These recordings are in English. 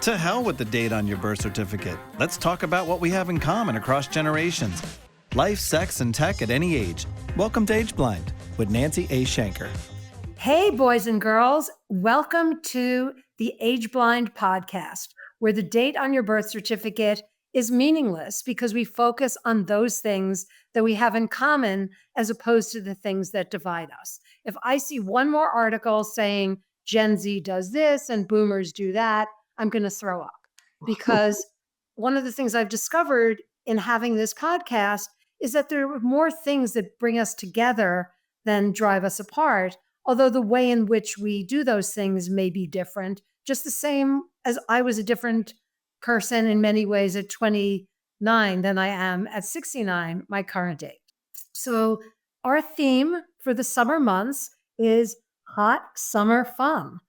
To hell with the date on your birth certificate. Let's talk about what we have in common across generations. Life, sex, and tech at any age. Welcome to Age Blind with Nancy Shenker. Hey, boys and girls. Welcome to the Age Blind podcast, where the date on your birth certificate is meaningless because we focus on those things that we have in common as opposed to the things that divide us. If I see one more article saying Gen Z does this and boomers do that, I'm going to throw up, because one of the things I've discovered in having this podcast is that there are more things that bring us together than drive us apart, although the way in which we do those things may be different, just the same as I was a different person in many ways at 29 than I am at 69, my current age. So our theme for the summer months is hot summer fun.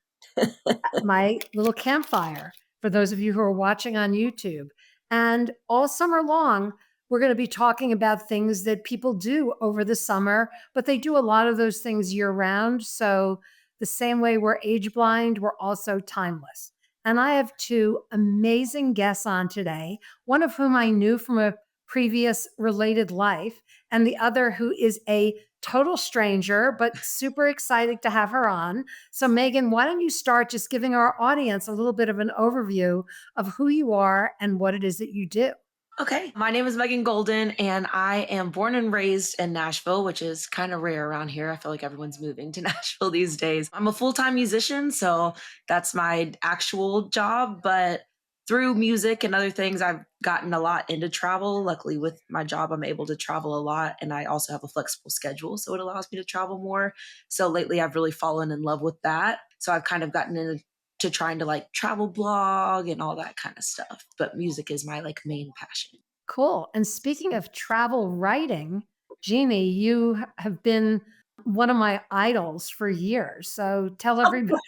My little campfire for those of you who are watching on YouTube. And all summer long, we're going to be talking about things that people do over the summer, but they do a lot of those things year round. So the same way we're age blind, we're also timeless. And I have two amazing guests on today, one of whom I knew from a previous related life, and the other who is a total stranger, but super excited to have her on. So Megan, why don't you start just giving our audience a little bit of an overview of who you are and what it is that you do? Okay. My name is Megan Golden, and I am born and raised in Nashville, which is kind of rare around here. I feel like everyone's moving to Nashville these days. I'm a full-time musician, so that's my actual job. But through music and other things, I've gotten a lot into travel. Luckily, with my job, I'm able to travel a lot, and I also have a flexible schedule, so it allows me to travel more. So lately, I've really fallen in love with that. So I've kind of gotten into trying to like travel blog and all that kind of stuff. But music is my like main passion. Cool. And speaking of travel writing, Jeannie, you have been one of my idols for years. So tell everybody.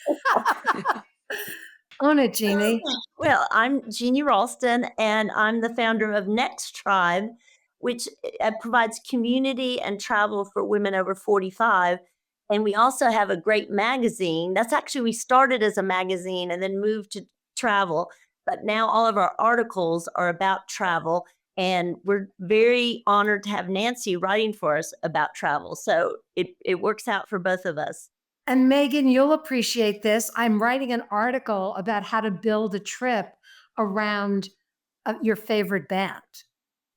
Own it, Jeannie. Well, I'm Jeannie Ralston, and I'm the founder of Next Tribe, which provides community and travel for women over 45. And we also have a great magazine. That's actually, we started as a magazine and then moved to travel. But now all of our articles are about travel. And we're very honored to have Nancy writing for us about travel. So it works out for both of us. And Megan, you'll appreciate this. I'm writing an article about how to build a trip around your favorite band,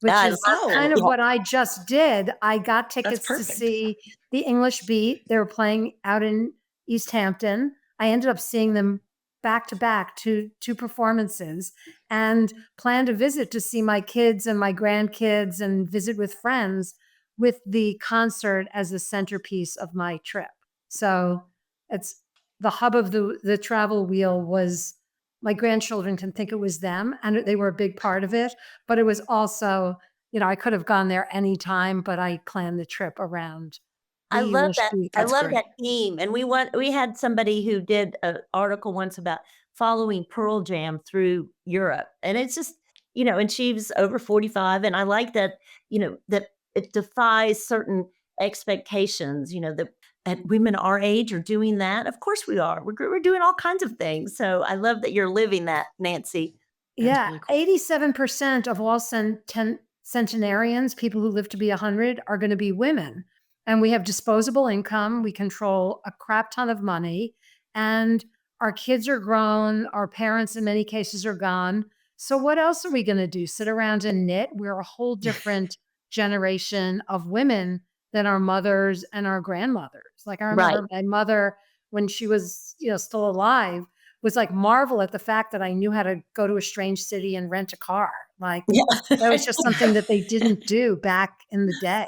which is kind of what I just did. I got tickets to see the English Beat. They were playing out in East Hampton. I ended up seeing them back to back, two performances, and planned a visit to see my kids and my grandkids and visit with friends with the concert as the centerpiece of my trip. So it's the hub of the travel wheel was my grandchildren can think it was them, and they were a big part of it. But it was also, I could have gone there anytime, but I planned the trip around. I love that. I love that theme. And we had somebody who did an article once about following Pearl Jam through Europe. And it's just, and she's over 45. And I like that, that it defies certain expectations, that women our age are doing that. Of course we are. We're doing all kinds of things. So I love that you're living that, Nancy. Yeah. Really cool. 87% of all centenarians, people who live to be 100, are going to be women. And we have disposable income. We control a crap ton of money. And our kids are grown. Our parents, in many cases, are gone. So what else are we going to do? Sit around and knit? We're a whole different generation of women than our mothers and our grandmothers. Like I remember my mother, when she was, still alive, was like marvel at the fact that I knew how to go to a strange city and rent a car. Like that was just something that they didn't do back in the day.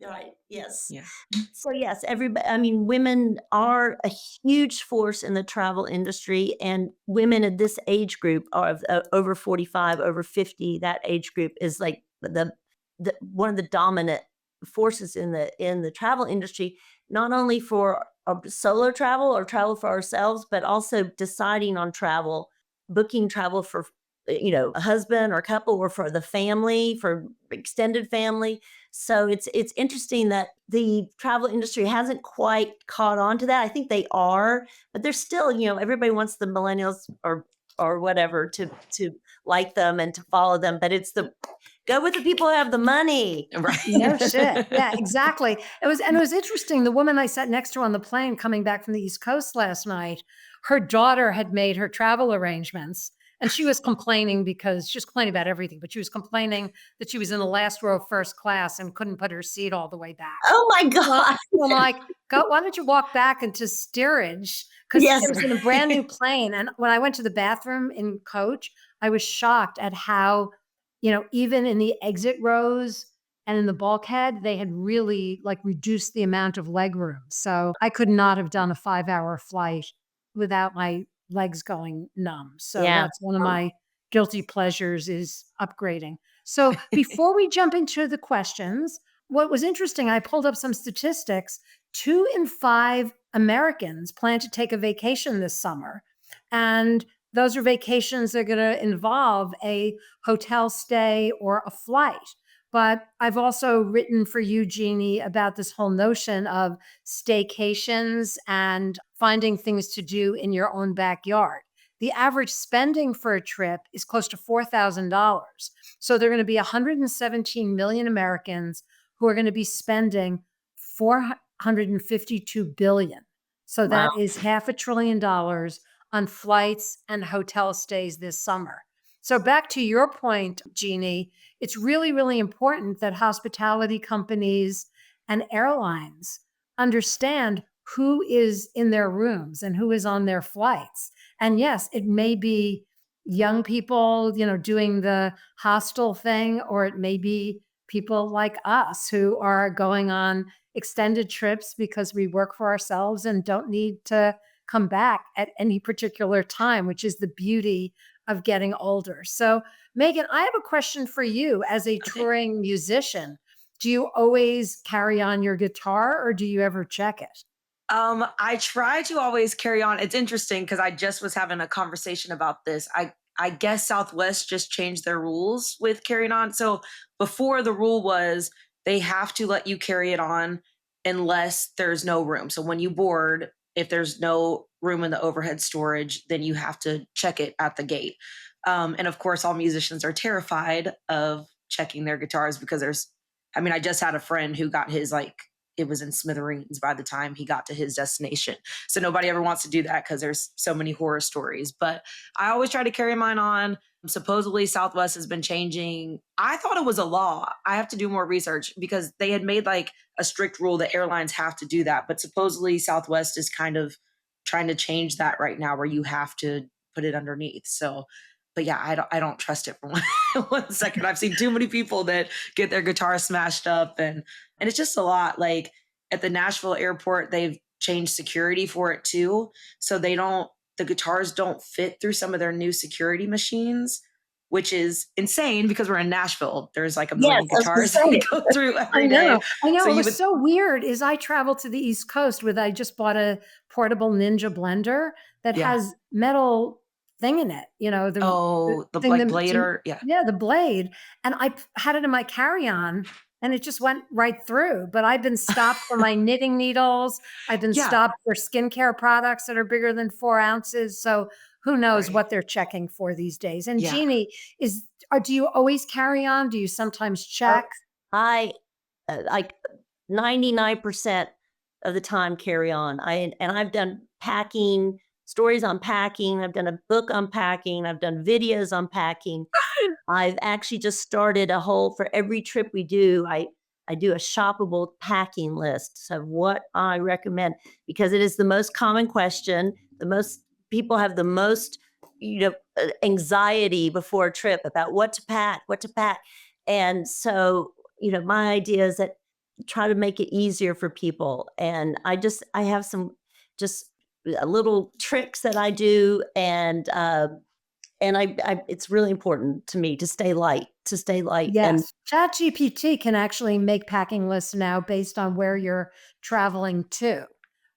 Right. Yes. Yeah. So yes, women are a huge force in the travel industry, and women in this age group are over 45, over 50. That age group is like the one of the dominant forces in the travel industry, not only for solo travel or travel for ourselves, but also deciding on travel, booking travel for a husband or couple, or for the family, for extended family. So it's interesting that the travel industry hasn't quite caught on to that. I think they are, but they're still, everybody wants the millennials or or whatever to like them and to follow them. But it's go with the people who have the money. Right. No shit. Yeah, exactly. It was interesting. The woman I sat next to on the plane coming back from the East Coast last night, her daughter had made her travel arrangements. And she was complaining because she was complaining about everything, but she was complaining that she was in the last row of first class and couldn't put her seat all the way back. Oh my Well, God. I'm like, why don't you walk back into steerage? Because Yes. it was in a brand new plane. And when I went to the bathroom in coach, I was shocked at how, even in the exit rows and in the bulkhead, they had really like reduced the amount of leg room. So I could not have done a 5-hour flight without my legs going numb. So Yeah. that's one of my guilty pleasures is upgrading. So before we jump into the questions, what was interesting, I pulled up some statistics. 2 in 5 Americans plan to take a vacation this summer. And those are vacations that are going to involve a hotel stay or a flight. But I've also written for you, Jeannie, about this whole notion of staycations and finding things to do in your own backyard. The average spending for a trip is close to $4,000. So there are going to be 117 million Americans who are going to be spending 452 billion. So that is $500 billion on flights and hotel stays this summer. So back to your point, Jeannie, it's really, really important that hospitality companies and airlines understand who is in their rooms and who is on their flights. And yes, it may be young people, doing the hostel thing, or it may be people like us who are going on extended trips because we work for ourselves and don't need to come back at any particular time, which is the beauty of getting older. So, Megan, I have a question for you as a touring musician. Do you always carry on your guitar or do you ever check it? I try to always carry on. It's interesting because I just was having a conversation about this. I guess Southwest just changed their rules with carrying on. So before the rule was they have to let you carry it on unless there's no room. So when you board, if there's no room in the overhead storage, then you have to check it at the gate. And of course, all musicians are terrified of checking their guitars because I just had a friend who got his it was in smithereens by the time he got to his destination. So nobody ever wants to do that because there's so many horror stories. But I always try to carry mine on. Supposedly Southwest has been changing. I thought it was a law. I have to do more research because they had made like a strict rule that airlines have to do that. But supposedly Southwest is kind of trying to change that right now where you have to put it underneath. So, but yeah, I don't trust it for one second. I've seen too many people that get their guitar smashed up and it's just a lot. Like at the Nashville airport, they've changed security for it too. So the guitars don't fit through some of their new security machines, which is insane because we're in Nashville. There's like a million guitars that we go through every day. I know. So It was so weird is I traveled to the East Coast I just bought a portable Ninja blender that has metal thing in it, the thing like blade the blade. And I had it in my carry-on and it just went right through. But I've been stopped for my knitting needles. I've been stopped for skincare products that are bigger than 4 ounces. So who knows what they're checking for these days. And Jeannie, do you always carry on? Do you sometimes check? I like 99% of the time carry on. I've done packing, stories on packing. I've done a book on packing. I've done videos on packing. I've actually just started for every trip we do, I do a shoppable packing list of what I recommend because it is the most common question. The most people have the most, anxiety before a trip about what to pack. And so, my idea is that try to make it easier for people. And I have some just little tricks that I do and it's really important to me to stay light. Yes. And ChatGPT can actually make packing lists now based on where you're traveling to.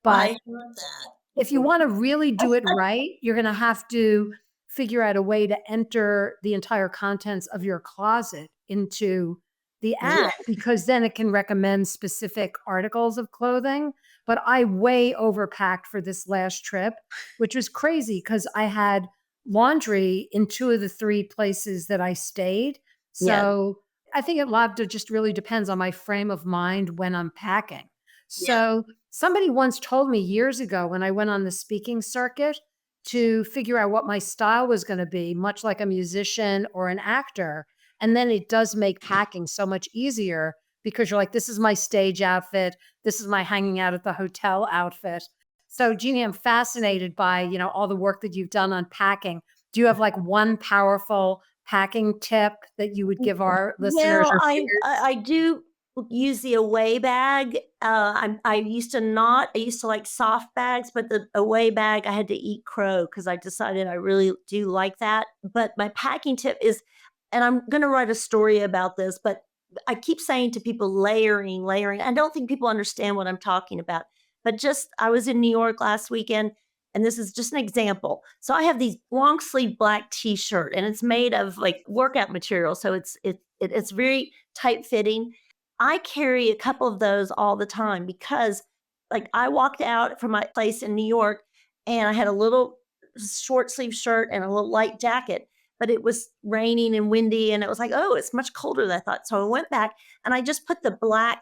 But I love that. if you want to really do it right, you're going to have to figure out a way to enter the entire contents of your closet into the app because then it can recommend specific articles of clothing. But I way overpacked for this last trip, which was crazy because I had laundry in 2 of the 3 places that I stayed. Yeah. So I think a lot of just really depends on my frame of mind when I'm packing. So somebody once told me years ago when I went on the speaking circuit to figure out what my style was going to be, much like a musician or an actor. And then it does make packing so much easier because you're like, this is my stage outfit. This is my hanging out at the hotel outfit. So Jeannie, I'm fascinated by, all the work that you've done on packing. Do you have like one powerful packing tip that you would give our listeners Well, or I do use the away bag. I used to not. I used to like soft bags, but the away bag I had to eat crow because I decided I really do like that. But my packing tip is, and I'm going to write a story about this, but I keep saying to people layering, layering. I don't think people understand what I'm talking about. But just I was in New York last weekend, and this is just an example. So I have these long sleeve black t-shirt, and it's made of like workout material, so it's very tight fitting. I carry a couple of those all the time because, like, I walked out from my place in New York, and I had a little short sleeve shirt and a little light jacket, but it was raining and windy, and it was like, oh, it's much colder than I thought. So I went back and I just put the black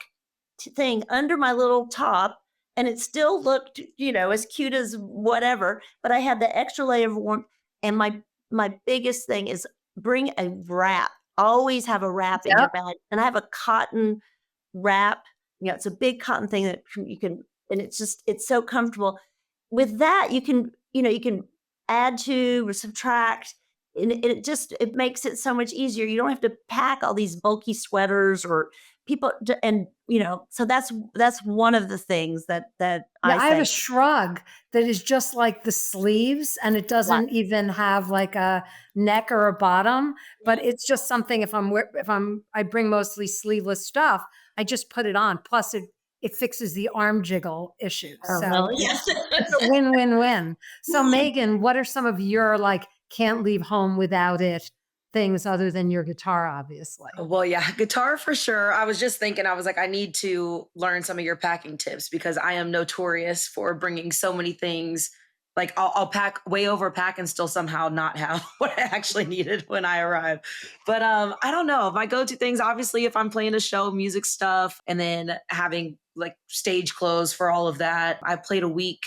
thing under my little top, and it still looked, as cute as whatever, but I had the extra layer of warmth. And my biggest thing is bring a wrap. Always have a wrap in your Yep. bag. And I have a cotton wrap. It's a big cotton thing that you can, and it's so comfortable. With that, you can add to or subtract. And it makes it so much easier. You don't have to pack all these bulky sweaters or people, and so that's one of the things that Yeah, I I have a say. shrug that is just like the sleeves and it Right. doesn't even have like a neck or a bottom, but it's just something I bring mostly sleeveless stuff, I just put it on. Plus it fixes the arm jiggle issue. Oh, So well, yes. it's a win-win-win. So Megan, what are some of your like can't leave home without it things other than your guitar, obviously? Well, yeah, guitar for sure. I was just thinking, I was like, I need to learn some of your packing tips because I am notorious for bringing so many things. Like I'll pack way over pack and still somehow not have what I actually needed when I arrive. But I don't know. My go-to things, obviously, if I'm playing a show, music stuff, and then having like stage clothes for all of that. I played a week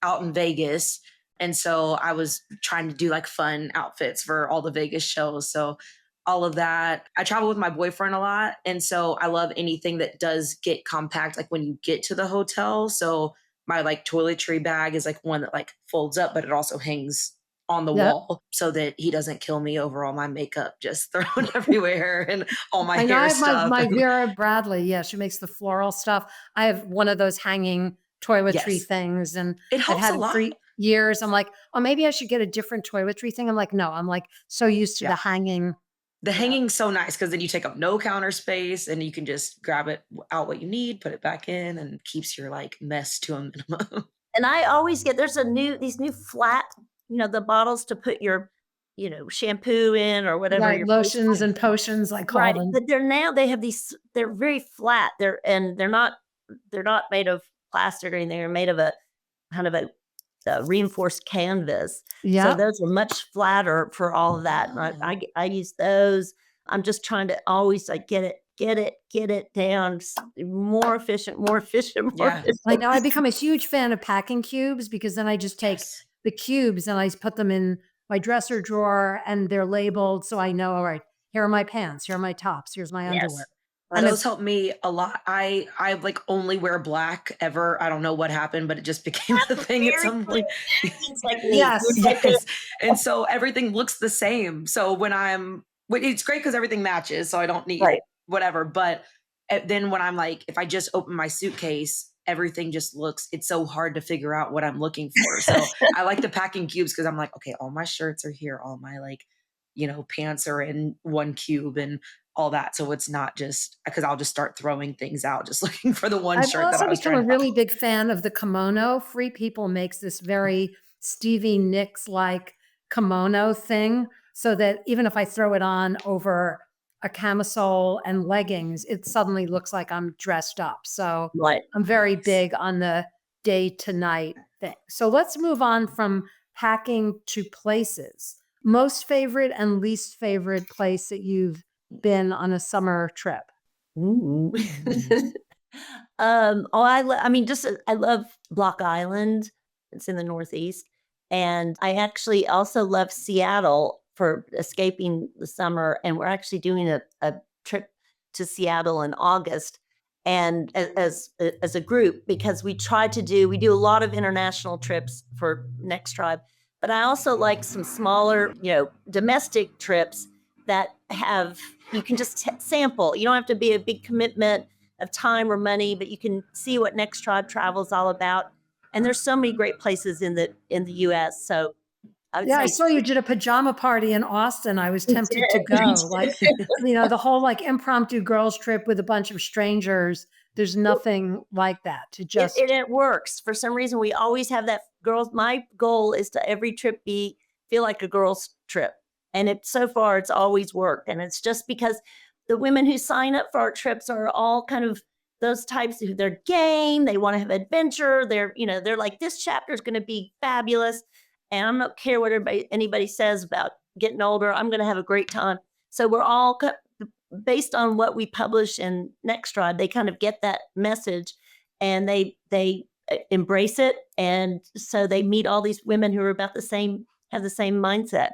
out in Vegas. And so I was trying to do like fun outfits for all the Vegas shows. So all of that. I travel with my boyfriend a lot. And so I love anything that does get compact, like when you get to the hotel. So my like toiletry bag is like one that like folds up, but it also hangs on the Yep. wall so that he doesn't kill me over all my makeup just thrown everywhere and all my I know I hair have my stuff. my Vera Bradley. Yeah, she makes the floral stuff. I have one of those hanging toiletry Yes, things, and it I've helps had a it for lot. years. I'm like, oh, maybe I should get a different toiletry thing. I'm like, no, I'm like so used to Yeah. the hanging. The You know, hanging's so nice because then you take up no counter space and you can just grab it out what you need, put it back in, and keeps your like mess to a minimum. And I always get there's these new flat, the bottles to put your, shampoo in or whatever right? your face. Lotions and potions, I call Right, them. but they have they're very flat. They're not made of plastic or anything. They're made of a kind of a reinforced canvas. So Yep. those are much flatter for all of that. And Oh. I use those. I'm just trying to always like get it down more efficient, more efficient, more Yeah. I efficient. know I become a huge fan of packing cubes because then I just take Yes. the cubes and I put them in my dresser drawer and they're labeled so I know, all right, here are my pants, here are my tops, here's my underwear. Yes. But And Those it's help me a lot. I like only wear black ever. I don't know what happened, but it just became a that's a thing at very some good point. packing technique. yes. It's like Yes. And so everything looks the same. So it's great because everything matches. So I don't need right. whatever. But then when I'm like, if I just open my suitcase, everything just it's so hard to figure out what I'm looking for. So I like the packing cubes because I'm like, okay, all my shirts are here. All my like, pants are in one cube and all that. So it's not just because I'll just start throwing things out, just looking for the one I've shirt that also I was become trying a to find. really big fan of the kimono. Free People makes this very Stevie Nicks like kimono thing so that even if I throw it on over a camisole and leggings, it suddenly looks like I'm dressed up. So Right. I'm very Nice. big on the day to night thing. So let's move on from hacking to places. Most favorite and least favorite place that you've been on a summer trip? Ooh. I mean, just I love Block Island. It's in the Northeast, and I actually also love Seattle for escaping the summer. And we're actually doing a trip to Seattle in August, and as a group because we do a lot of international trips for Next Tribe, but I also like some smaller, domestic trips that have you can just sample. You don't have to be a big commitment of time or money, but you can see what Next Tribe Travel is all about. And there's so many great places in the U.S. So I would Yeah, I say saw you did a pajama party in Austin. I was we tempted to did. go. Like, the whole like impromptu girls trip with a bunch of strangers. There's nothing like that to just It works. For some reason, we always have that girls. My goal is to every trip feel like a girls trip, and so far it's always worked. And it's just because the women who sign up for our trips are all kind of those types who they're game. They want to have adventure. They're like this chapter is going to be fabulous, and I don't care what anybody says about getting older. I'm going to have a great time. So we're all based on what we publish in Next Tribe. They kind of get that message and they embrace it, and so they meet all these women who are about the same have the same mindset.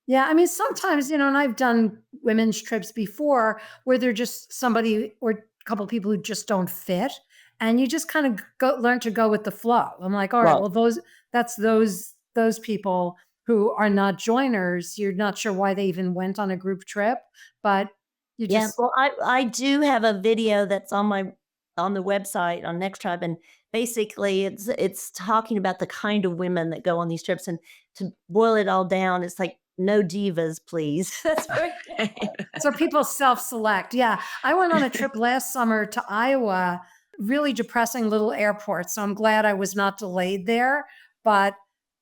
Yeah, I mean, sometimes, and I've done women's trips before where they're just somebody or a couple of people who just don't fit. And you just kind of learn to go with the flow. I'm like, all right, Right. well, that's those people who are not joiners. You're not sure why they even went on a group trip, but you Yeah, just, well, I do have a video that's on the website on Next Tribe, and basically it's talking about the kind of women that go on these trips, and to boil it all down, it's like no divas, please. That's very so people self-select. Yeah. I went on a trip last summer to Iowa, really depressing little airport. So I'm glad I was not delayed there. But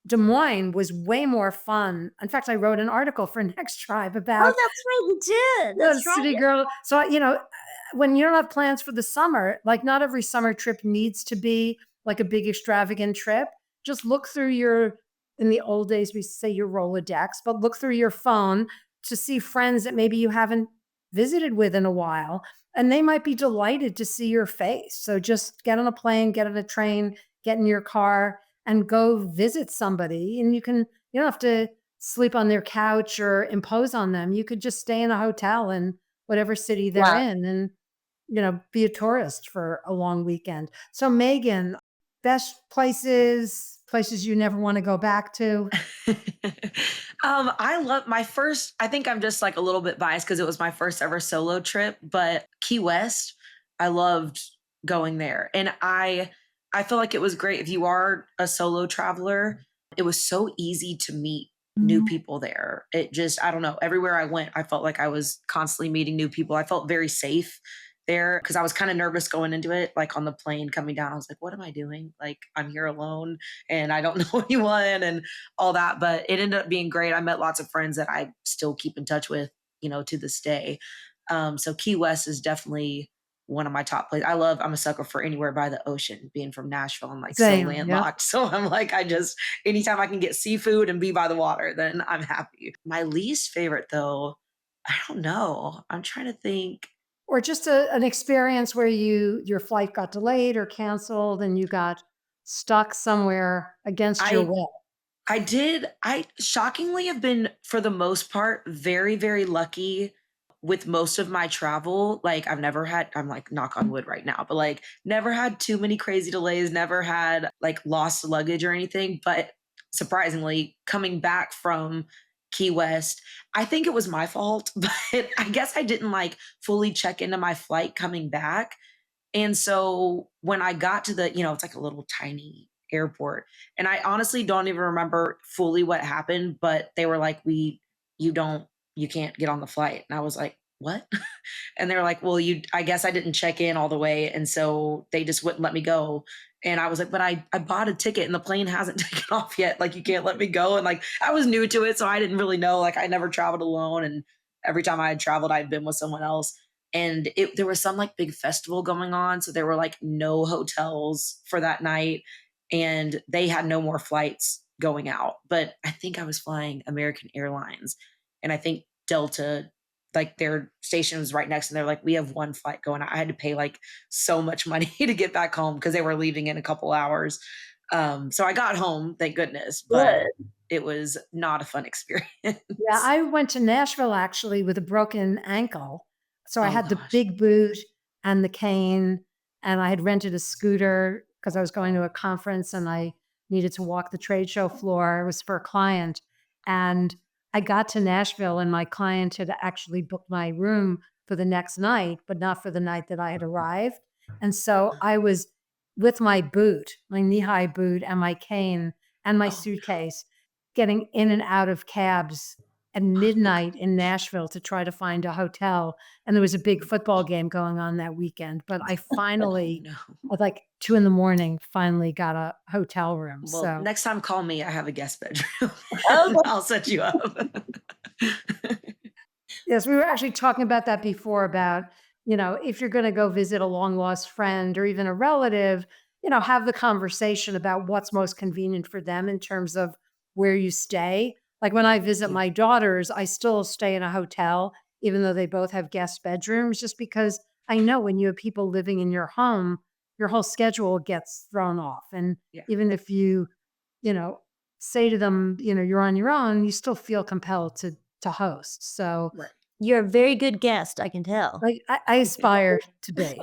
Des Moines was way more fun. In fact, I wrote an article for Next Tribe Oh, about that's right, you did. the That's right. city girl. So, when you don't have plans for the summer, like not every summer trip needs to be like a big extravagant trip. Just look through in the old days, we say your Rolodex, but look through your phone to see friends that maybe you haven't visited with in a while. And they might be delighted to see your face. So just get on a plane, get on a train, get in your car and go visit somebody. And you don't have to sleep on their couch or impose on them. You could just stay in a hotel in whatever city they're Right. in and, be a tourist for a long weekend. So Megan, best places you never want to go back to? I love my first, I think I'm just like a little bit biased because it was my first ever solo trip, but Key West, I loved going there. And I feel like it was great if you are a solo traveler. It was so easy to meet new people there. It just, I don't know, everywhere I went, I felt like I was constantly meeting new people. I felt very safe there because I was kind of nervous going into it. Like on the plane coming down, I was like, what am I doing? Like I'm here alone and I don't know anyone and all that. But it ended up being great. I met lots of friends that I still keep in touch with, to this day. So Key West is definitely one of my top places. I'm a sucker for anywhere by the ocean. Being from Nashville, I'm like so Same. Yeah. landlocked. So I'm like, anytime I can get seafood and be by the water, then I'm happy. My least favorite though, I don't know. I'm trying to think. Or just an experience where your flight got delayed or canceled and you got stuck somewhere against your I will. I shockingly have been, for the most part, very, very lucky with most of my travel. Like, I'm like, knock on wood right now, but like, never had too many crazy delays, never had like lost luggage or anything. But surprisingly, coming back from Key West, I think it was my fault, but I guess I didn't like fully check into my flight coming back. And so when I got to it's like a little tiny airport. And I honestly don't even remember fully what happened, but they were like, you don't, you can't get on the flight. And I was like, what? And they were like, well, I guess I didn't check in all the way. And so they just wouldn't let me go. And I was like, but I bought a ticket and the plane hasn't taken off yet. Like, you can't let me go. And like, I was new to it. So I didn't really know, like I never traveled alone. And every time I had traveled, I'd been with someone else. And there was some like big festival going on. So there were like no hotels for that night and they had no more flights going out. But I think I was flying American Airlines, and I think Delta, like their station was right next, and they're like, we have one flight going out. I had to pay like so much money to get back home because they were leaving in a couple hours. So I got home, thank goodness, but Good. it was not a fun experience. Yeah, I went to Nashville actually with a broken ankle. So I Oh had the gosh. big boot and the cane, and I had rented a scooter because I was going to a conference and I needed to walk the trade show floor. It was for a client. And I got to Nashville, and my client had actually booked my room for the next night, but not for the night that I had arrived. And so I was with my boot, my knee high boot, and my cane and my Oh no. suitcase, getting in and out of cabs at midnight in Nashville to try to find a hotel. And there was a big football game going on that weekend. But I Oh finally, no. at like 2 a.m, finally got a hotel room. Well, So, next time call me. I have a guest bedroom. Oh, I'll set you up. yes, we were actually talking about that before about, if you're going to go visit a long lost friend or even a relative, have the conversation about what's most convenient for them in terms of where you stay. Like when I visit Yeah, my daughters, I still stay in a hotel, even though they both have guest bedrooms, just because I know when you have people living in your home, your whole schedule gets thrown off. And yeah, even if you know, say to them, you're on your own, you still feel compelled to host. So right. you're a very good guest, I can tell. like I aspire to be.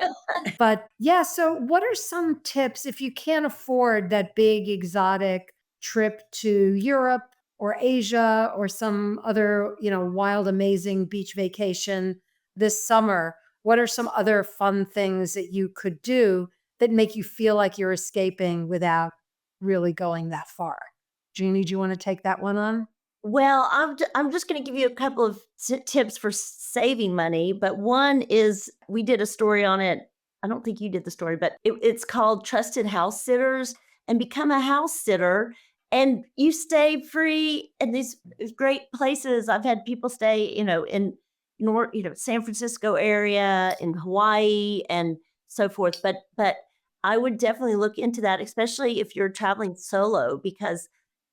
But yeah, so what are some tips if you can't afford that big exotic trip to Europe or Asia or some other, wild, amazing beach vacation this summer? What are some other fun things that you could do that make you feel like you're escaping without really going that far? Jeannie, do you want to take that one on? Well, I'm just going to give you a couple of tips for saving money, but one is we did a story on it. I don't think you did the story, but it's called Trusted House Sitters, and become a house sitter, and you stay free in these great places. I've had people stay, in San Francisco area, in Hawaii, and so forth. But I would definitely look into that, especially if you're traveling solo, because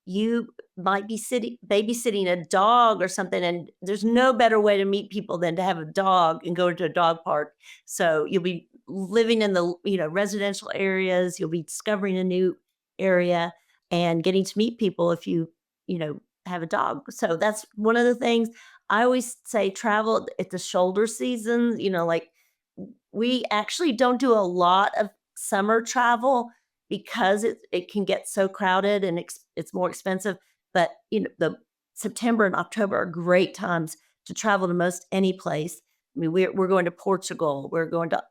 you might be babysitting a dog or something, and there's no better way to meet people than to have a dog and go to a dog park. So you'll be living in the residential areas, you'll be discovering a new area and getting to meet people if you have a dog. So that's one of the things I always say: travel at the shoulder season, like we actually don't do a lot of summer travel because it can get so crowded and it's more expensive. But the September and October are great times to travel to most any place. I mean, we're going to Portugal, we're going to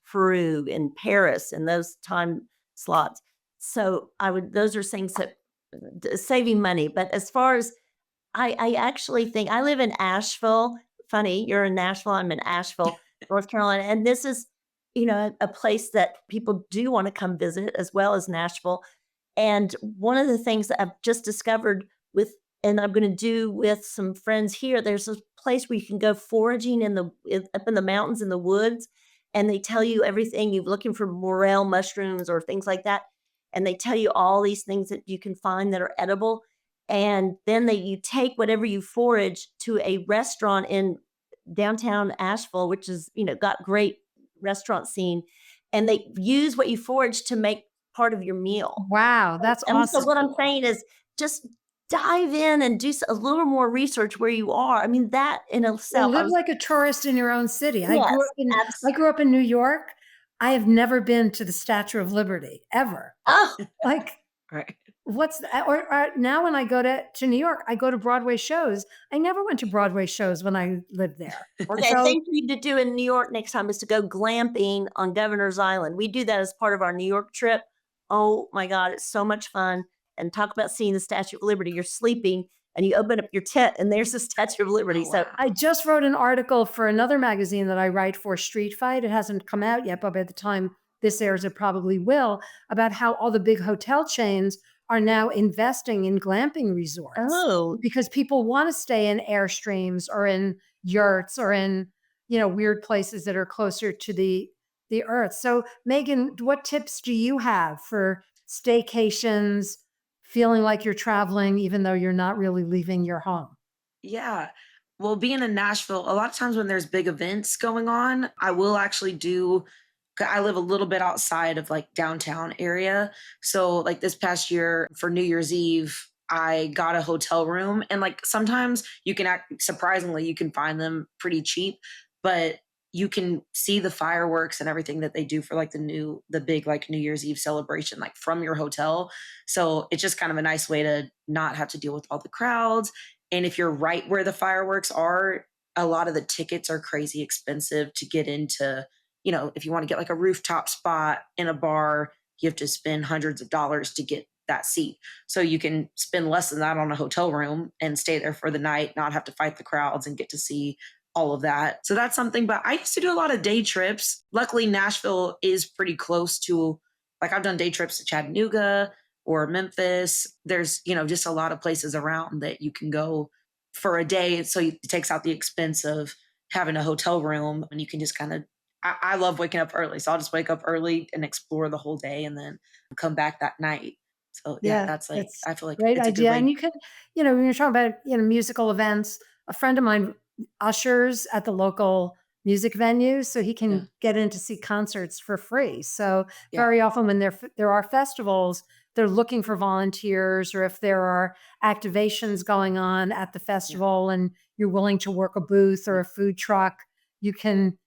Peru and Paris and those time slots. So those are things that saving money. But as far as I actually think I live in Asheville. Funny, you're in Nashville, I'm in Asheville, North Carolina, and this is, a place that people do wanna come visit as well as Nashville. And one of the things that I've just discovered and I'm gonna do with some friends here, there's a place where you can go foraging up in the mountains in the woods, and they tell you everything. You're looking for morel mushrooms or things like that, and they tell you all these things that you can find that are edible, and then you take whatever you forage to a restaurant in downtown Asheville, which is, got great restaurant scene, and they use what you forage to make part of your meal. Wow, that's And so awesome. what I'm saying is just dive in and do a little more research where you are. I mean, that in Well, itself, I live was like a tourist in your own city. I yes, grew up in I grew up in New York. I have never been to the Statue of Liberty ever. oh, Like, Right. what's that? Or now when I go to New York, I go to Broadway shows. I never went to Broadway shows when I lived there. okay, So thing you need to do in New York next time is to go glamping on Governor's Island. We do that as part of our New York trip. Oh my God, it's so much fun. And talk about seeing the Statue of Liberty. You're sleeping and you open up your tent and there's the Statue of Liberty. Oh So wow. I just wrote an article for another magazine that I write for, Street Fight. It hasn't come out yet, but by the time this airs, it probably will, about how all the big hotel chains are now investing in glamping resorts oh, because people want to stay in airstreams or in yurts or in, weird places that are closer to the earth. So, Megan, what tips do you have for staycations, feeling like you're traveling, even though you're not really leaving your home? Yeah. Well, being in Nashville, a lot of times when there's big events going on, I will actually do. I live a little bit outside of like downtown area. So like this past year for New Year's Eve, I got a hotel room and like sometimes you can surprisingly you can find them pretty cheap, but you can see the fireworks and everything that they do for like the big like New Year's Eve celebration like from your hotel. So it's just kind of a nice way to not have to deal with all the crowds. And if you're right where the fireworks are, a lot of the tickets are crazy expensive to get into. If you want to get like a rooftop spot in a bar, you have to spend hundreds of dollars to get that seat. So you can spend less than that on a hotel room and stay there for the night, not have to fight the crowds and get to see all of that. So that's something. But I used to do a lot of day trips. Luckily, Nashville is pretty close to, like, I've done day trips to Chattanooga or Memphis. There's, just a lot of places around that you can go for a day. So it takes out the expense of having a hotel room and you can just kind of I love waking up early. So I'll just wake up early and explore the whole day and then come back that night. So yeah, Yeah, that's like, it's I feel a like great it's a good idea. And way. you can, when you're talking about, musical events, a friend of mine ushers at the local music venue, so he Yeah. can get in to see concerts for free. So Yeah. very often when there are festivals, they're looking for volunteers, or if there are activations going on at the Yeah. festival and you're willing to work a booth or Yeah. a food truck, you can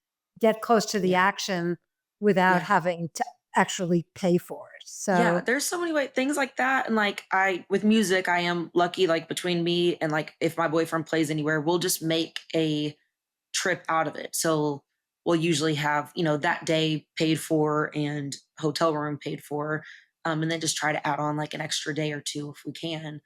get close to the Yeah. action without Yeah. having to actually pay for it. Yeah, So there's so many things like that. And like with music, I am lucky, like between me and like if my boyfriend plays anywhere, we'll just make a trip out of it. So we'll usually have, that day paid for and hotel room paid for. And then just try to add on like an extra day or two if we can.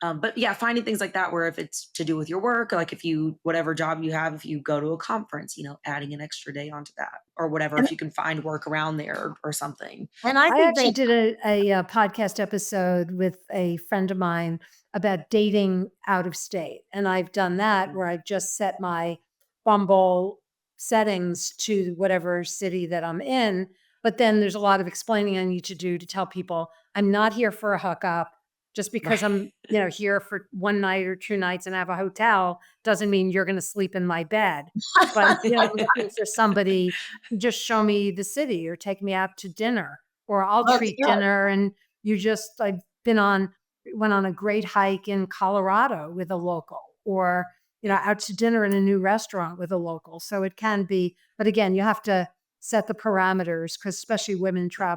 But yeah, finding things like that where if it's to do with your work, like if you, whatever job you have, if you go to a conference, adding an extra day onto that or whatever, and if you can find work around there or something. And I I think actually they did a podcast episode with a friend of mine about dating out of state. And I've done that Mm. where I've just set my Bumble settings to whatever city that I'm in. But then there's a lot of explaining I need to do to tell people I'm not here for a hookup. Just because Right. I'm, here for one night or two nights and have a hotel doesn't mean you're going to sleep in my bed. But, I'm looking for somebody to just show me the city or take me out to dinner, or I'll well, treat yeah, dinner and I've went on a great hike in Colorado with a local, or, Yeah. out to dinner in a new restaurant with a local. So it can be, but again, you have to set the parameters because especially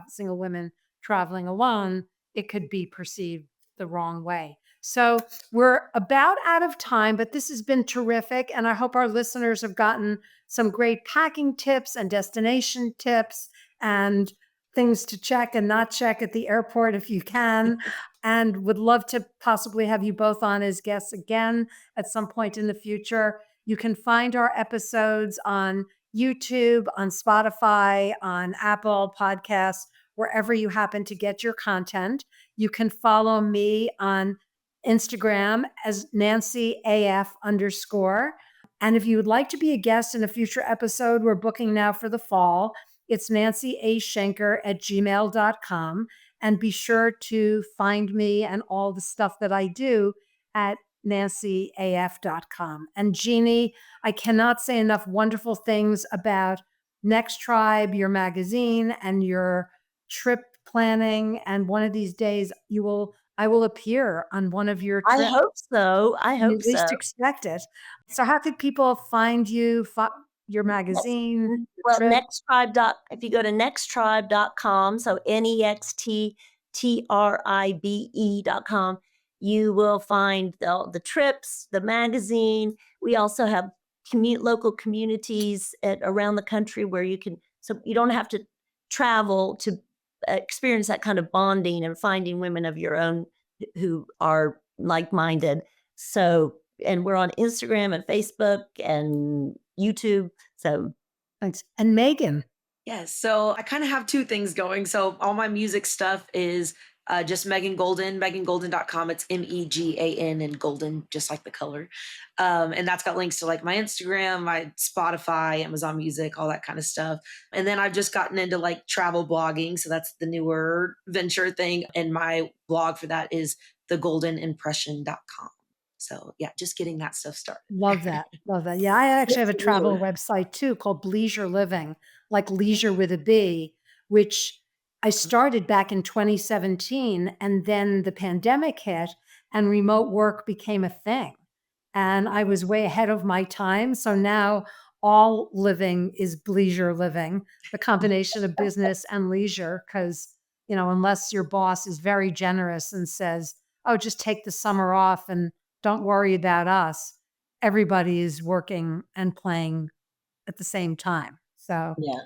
single women traveling alone, it could be perceived the wrong way. So we're about out of time, but this has been terrific. And I hope our listeners have gotten some great packing tips and destination tips and things to check and not check at the airport if you can. And would love to possibly have you both on as guests again at some point in the future. You can find our episodes on YouTube, on Spotify, on Apple Podcasts, wherever you happen to get your content. You can follow me on Instagram as Nancy AF _. And if you would like to be a guest in a future episode, we're booking now for the fall. It's nancyashenker@gmail.com. And be sure to find me and all the stuff that I do at nancyaf.com. And Jeannie, I cannot say enough wonderful things about Next Tribe, your magazine, and your trip planning. And one of these days I will appear on one of your I trips. hope so. I You hope at so. least expect it. So how could people find you, your Yes. magazine, your Well, trip? if you go to nexttribe.com, so nexttribe.com, you will find the trips, the magazine. We also have local communities around the country where so you don't have to travel to experience that kind of bonding and finding women of your own who are like-minded. So, and we're on Instagram and Facebook and YouTube. So Thanks. And Megan. Yes. So I kind of have two things going. So all my music stuff is just Megan Golden, megangolden.com. It's MEGAN and golden, just like the color. And that's got links to like my Instagram, my Spotify, Amazon Music, all that kind of stuff. And then I've just gotten into like travel blogging. So that's the newer venture thing. And my blog for that is thegoldenimpression.com. So yeah, just getting that stuff started. Love that. Love that. Yeah, I actually have a Good for travel you. website too called Leisure Living, like leisure with a B, which I started back in 2017. And then the pandemic hit and remote work became a thing. And I was way ahead of my time. So now all living is leisure living, the combination of business and leisure, because, unless your boss is very generous and says, oh, just take the summer off and don't worry about us, everybody is working and playing at the same time. So Yeah.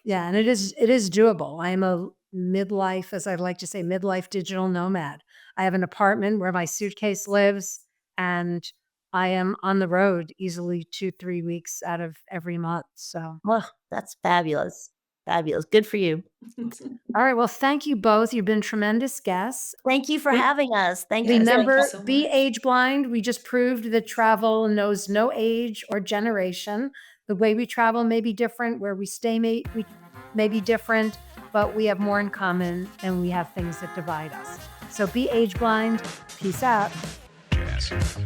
yeah, and it is doable. I am a midlife, as I like to say, midlife digital nomad. I have an apartment where my suitcase lives, and I am on the road easily 2-3 weeks out of every month. So Well, that's fabulous. Fabulous. Good for you. all right, well, thank you both. You've been tremendous guests. Thank you for Re- having us. Thank you. Yes, thank you Remember, so be much. age blind. We just proved that travel knows no age or generation. The way we travel may be different, where we stay may be different, but we have more in common and we have things that divide us. So be age blind. Peace out. Yes.